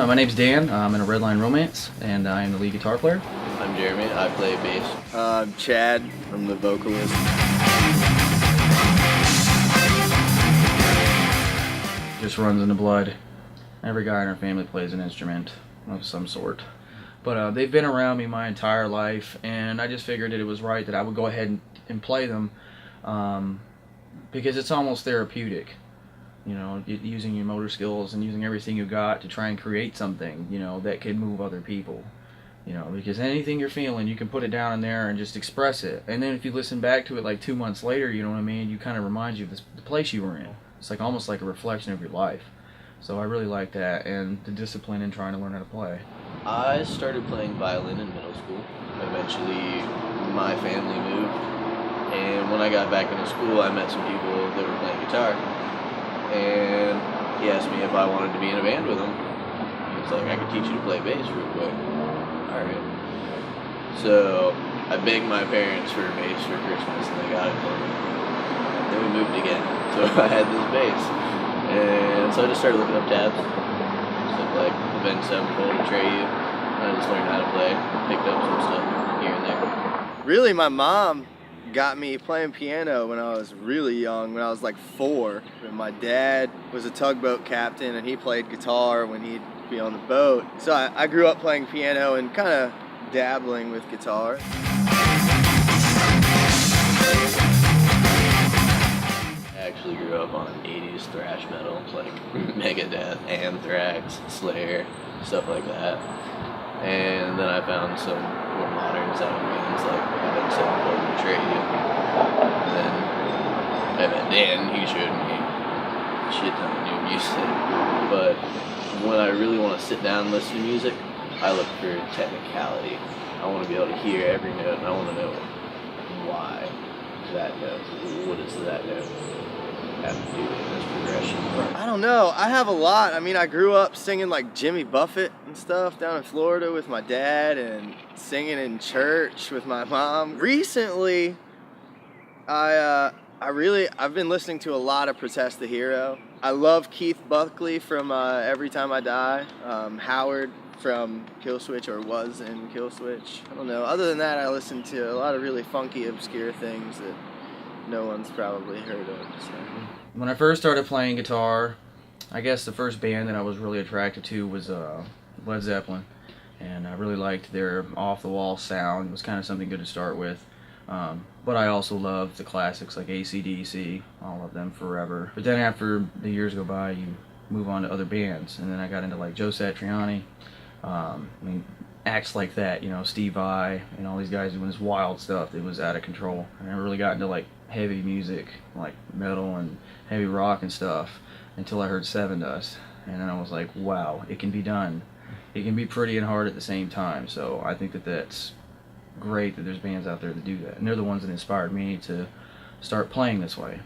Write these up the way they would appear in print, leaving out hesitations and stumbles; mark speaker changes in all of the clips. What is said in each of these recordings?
Speaker 1: My name's Dan. I'm in aRedlineRomance, and I am the lead guitar player.
Speaker 2: I'm Jeremy. I play bass.
Speaker 3: I'm Chad. I'm the vocalist.
Speaker 1: Just runs in the blood. Every guy in our family plays an instrument of some sort. But they've been around me my entire life, and I just figured that it was right that I would go ahead and play them because it's almost therapeutic. You know, using your motor skills and using everything you got to try and create something, you know, that could move other people. You know, because anything you're feeling, you can put it down in there and just express it. And then if you listen back to it like 2 months later, you know what I mean, you kind of reminds you of the place you were in. It's like almost like a reflection of your life. So I really like that, and the discipline in trying to learn how to play.
Speaker 2: I started playing violin in middle school. Eventually, my family moved, and when I got back into school, I met some people that were playing guitar. And he asked me if I wanted to be in a band with him. He was like, I could teach you to play bass real quick. Alright. So I begged my parents for a bass for Christmas and they got it for me. And then we moved again. So I had this bass. And so I just started looking up tabs. Stuff like the Ben 7-fold, Atreyu. I just learned how to play. Picked up some stuff here and there.
Speaker 3: Really, my mom got me playing piano when I was really young, when I was like 4. And my dad was a tugboat captain and he played guitar when he'd be on the boat. So I grew up playing piano and kind of dabbling with guitar.
Speaker 2: I actually grew up on 80s thrash metal, like Megadeth, Anthrax, Slayer, stuff like that. And then I found some more modern sounding bands like Ben 7-fold and Atreyu. And then I met Dan, he showed me a shit ton of new music. But when I really want to sit down and listen to music, I look for technicality. I want to be able to hear every note, and I want to know why that note, what does that note have to do with this progression?
Speaker 3: I don't know. I have a lot. I mean, I grew up singing like Jimmy Buffett and stuff down in Florida with my dad and singing in church with my mom. Recently, I've been listening to a lot of Protest the Hero. I love Keith Buckley from Every Time I Die. Howard from Killswitch, or was in Killswitch. I don't know. Other than that, I listen to a lot of really funky, obscure things that no one's probably heard of. So.
Speaker 1: When I first started playing guitar, I guess the first band that I was really attracted to was Led Zeppelin. And I really liked their off-the-wall sound. It was kind of something good to start with. But I also loved the classics like AC/DC. All of them forever. But then after the years go by, you move on to other bands. And then I got into like Joe Satriani. I mean, acts like that, you know, Steve Vai, and all these guys doing this wild stuff that was out of control. And I really got into like heavy music, like metal and heavy rock and stuff, until I heard Seven Dust. And then I was like, wow, it can be done. It can be pretty and hard at the same time. So I think that that's great that there's bands out there that do that. And they're the ones that inspired me to start playing this way.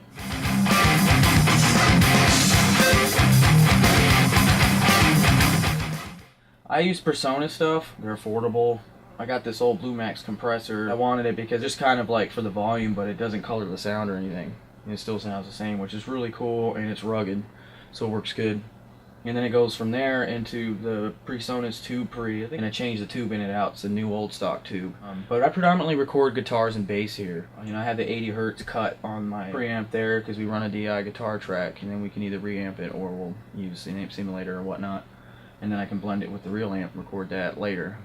Speaker 1: I use Persona stuff. They're affordable. I got this old Blue Max compressor. I wanted it because it's kind of like for the volume, but it doesn't color the sound or anything. It still sounds the same, which is really cool, and it's rugged, so it works good. And then it goes from there into the PreSonus tube pre, and I changed the tube in it out. It's a new old stock tube. But I predominantly record guitars and bass here. You know, I have the 80 hertz cut on my preamp there because we run a DI guitar track, and then we can either reamp it or we'll use an amp simulator or whatnot. And then I can blend it with the real amp and record that later.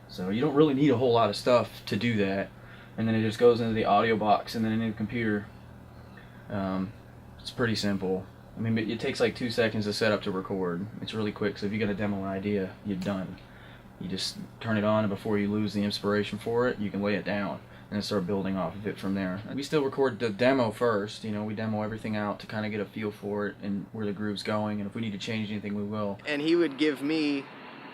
Speaker 1: So you don't really need a whole lot of stuff to do that. And then it just goes into the audio box and then into the computer. It's pretty simple. I mean, it takes like 2 seconds to set up to record. It's really quick, so if you got a demo idea, you're done. You just turn it on, and before you lose the inspiration for it, you can lay it down and start building off of it from there. We still record the demo first. You know, we demo everything out to kind of get a feel for it and where the groove's going, and if we need to change anything, we will.
Speaker 3: And he would give me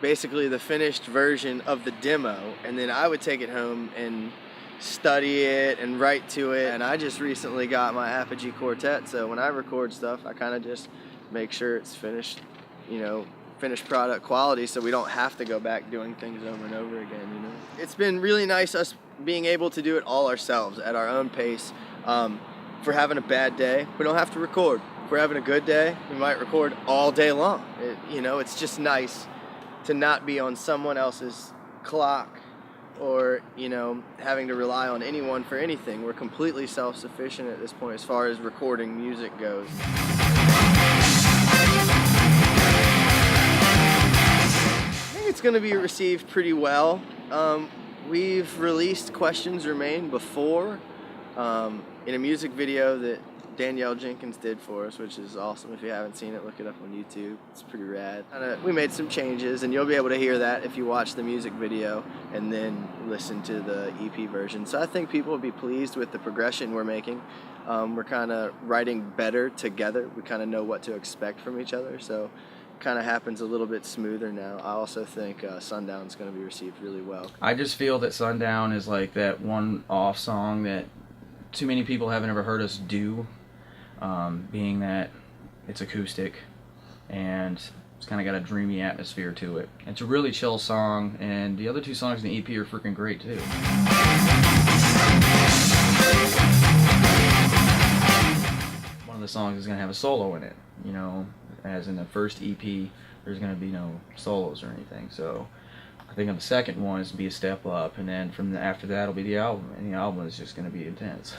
Speaker 3: basically the finished version of the demo, and then I would take it home and study it and write to it. And I just recently got my Apogee Quartet, so when I record stuff, I kind of just make sure it's finished, you know, finished product quality, so we don't have to go back doing things over and over again, you know. It's been really nice us being able to do it all ourselves at our own pace. If we're having a bad day, we don't have to record. If we're having a good day, we might record all day long. You know, it's just nice to not be on someone else's clock or, you know, having to rely on anyone for anything. We're completely self-sufficient at this point as far as recording music goes. I think it's going to be received pretty well. We've released Questions Remain before in a music video that Danielle Jenkins did for us, which is awesome. If you haven't seen it, look it up on YouTube. It's pretty rad. We made some changes, and you'll be able to hear that if you watch the music video and then listen to the EP version. So I think people will be pleased with the progression we're making. We're kind of writing better together. We kind of know what to expect from each other, so it kind of happens a little bit smoother now. I also think Sundown's going to be received really well.
Speaker 1: I just feel that Sundown is like that one-off song that too many people haven't ever heard us do. Being that it's acoustic and it's kind of got a dreamy atmosphere to it. It's a really chill song, and the other two songs in the EP are freaking great too. One of the songs is going to have a solo in it, you know, as in the first EP there's going to be no solos or anything. So I think on the second one is to be a step up, and then after that will be the album, and the album is just going to be intense.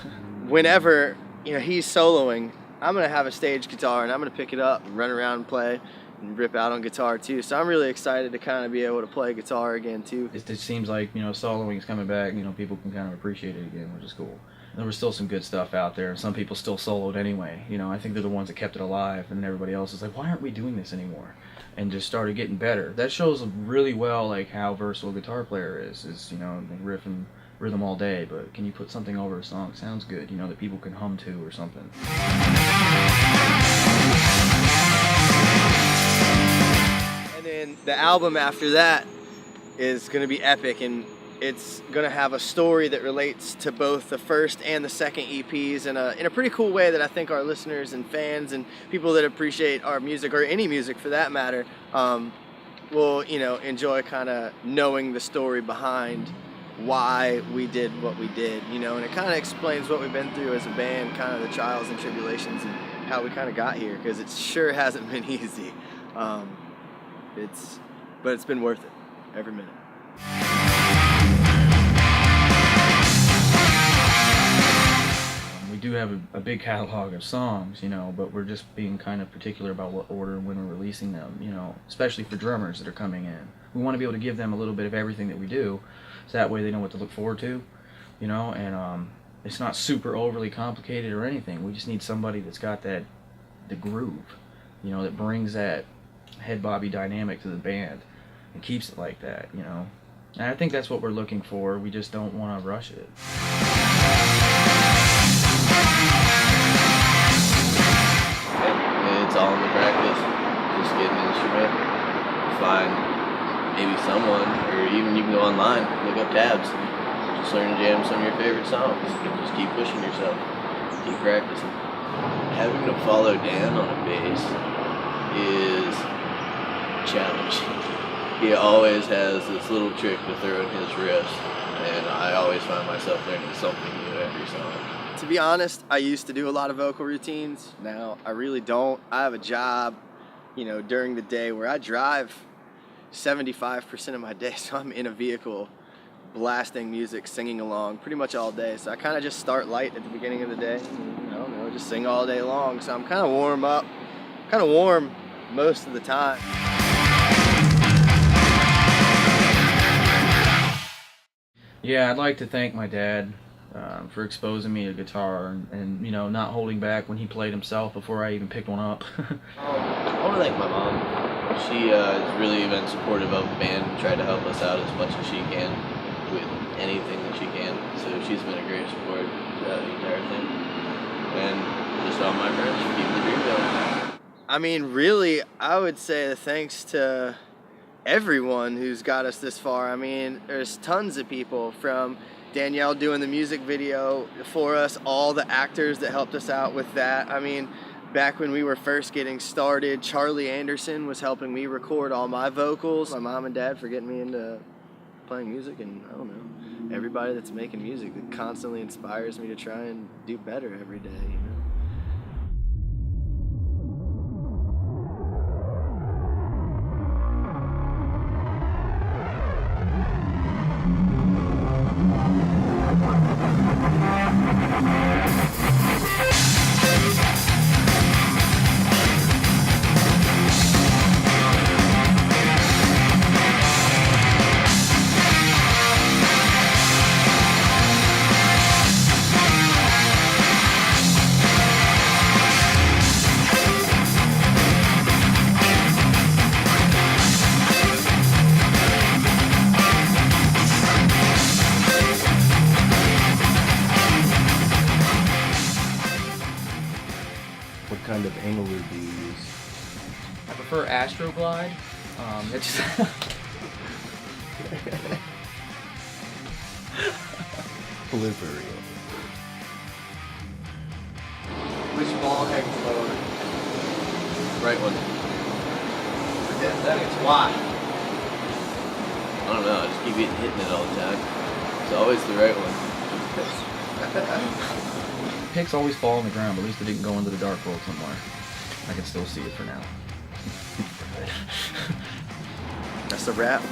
Speaker 3: Whenever, you know, he's soloing, I'm going to have a stage guitar and I'm going to pick it up and run around and play and rip out on guitar too. So I'm really excited to kind of be able to play guitar again too.
Speaker 1: It just seems like, you know, soloing is coming back, you know, people can kind of appreciate it again, which is cool. There was still some good stuff out there, and some people still soloed anyway. You know, I think they're the ones that kept it alive, and everybody else is like, why aren't we doing this anymore? And just started getting better. That shows really well like how versatile a guitar player is, you know, they riff and rhythm all day, but can you put something over a song that sounds good, you know, that people can hum to or something.
Speaker 3: And then the album after that is going to be epic, and it's going to have a story that relates to both the first and the second EPs in a pretty cool way that I think our listeners and fans and people that appreciate our music, or any music for that matter, will, you know, enjoy kind of knowing the story behind why we did what we did, you know, and it kind of explains what we've been through as a band, kind of the trials and tribulations and how we kind of got here, because it sure hasn't been easy. But it's been worth it, every minute.
Speaker 1: We do have a big catalog of songs, you know, but we're just being kind of particular about what order and when we're releasing them, you know, especially for drummers that are coming in. We want to be able to give them a little bit of everything that we do, so that way they know what to look forward to, you know, and it's not super overly complicated or anything. We just need somebody that's got the groove, you know, that brings that head bobby dynamic to the band and keeps it like that, you know. And I think that's what we're looking for. We just don't want to rush it.
Speaker 2: It's all in the practice. Just get an instrument, find maybe someone, or even you can go online, look up tabs. Just learn to jam some of your favorite songs. Just keep pushing yourself. Keep practicing. Having to follow Dan on a bass is challenging. He always has this little trick to throw in his wrist, and I always find myself learning something new every song.
Speaker 3: To be honest, I used to do a lot of vocal routines. Now I really don't. I have a job, you know, during the day where I drive 75% of my day, so I'm in a vehicle blasting music, singing along pretty much all day. So I kind of just start light at the beginning of the day. I don't know, just sing all day long. So I'm kind of warm most of the time.
Speaker 1: Yeah, I'd like to thank my dad for exposing me to guitar and, you know, not holding back when he played himself before I even picked one up.
Speaker 2: I want to thank my mom. She has really been supportive of the band and tried to help us out as much as she can with anything that she can. So she's been a great support throughout the entire thing. And just all my friends for keeping the dream going.
Speaker 3: I mean, really, I would say thanks to everyone who's got us this far. I mean, there's tons of people, from Danielle doing the music video for us, all the actors that helped us out with that. I mean, back when we were first getting started, Charlie Anderson was helping me record all my vocals. My mom and dad for getting me into playing music, and I don't know, everybody that's making music that constantly inspires me to try and do better every day, you know?
Speaker 4: What kind of angle lube do you use?
Speaker 1: I prefer Astroglide. It's
Speaker 4: Blooper reel.
Speaker 3: Which ball head lower?
Speaker 2: Right one.
Speaker 3: That is why.
Speaker 2: I don't know. I just keep hitting it all the time. It's always the right one.
Speaker 1: picks always fall on the ground, but at least it didn't go into the dark world somewhere. I can still see it for now.
Speaker 3: That's a wrap.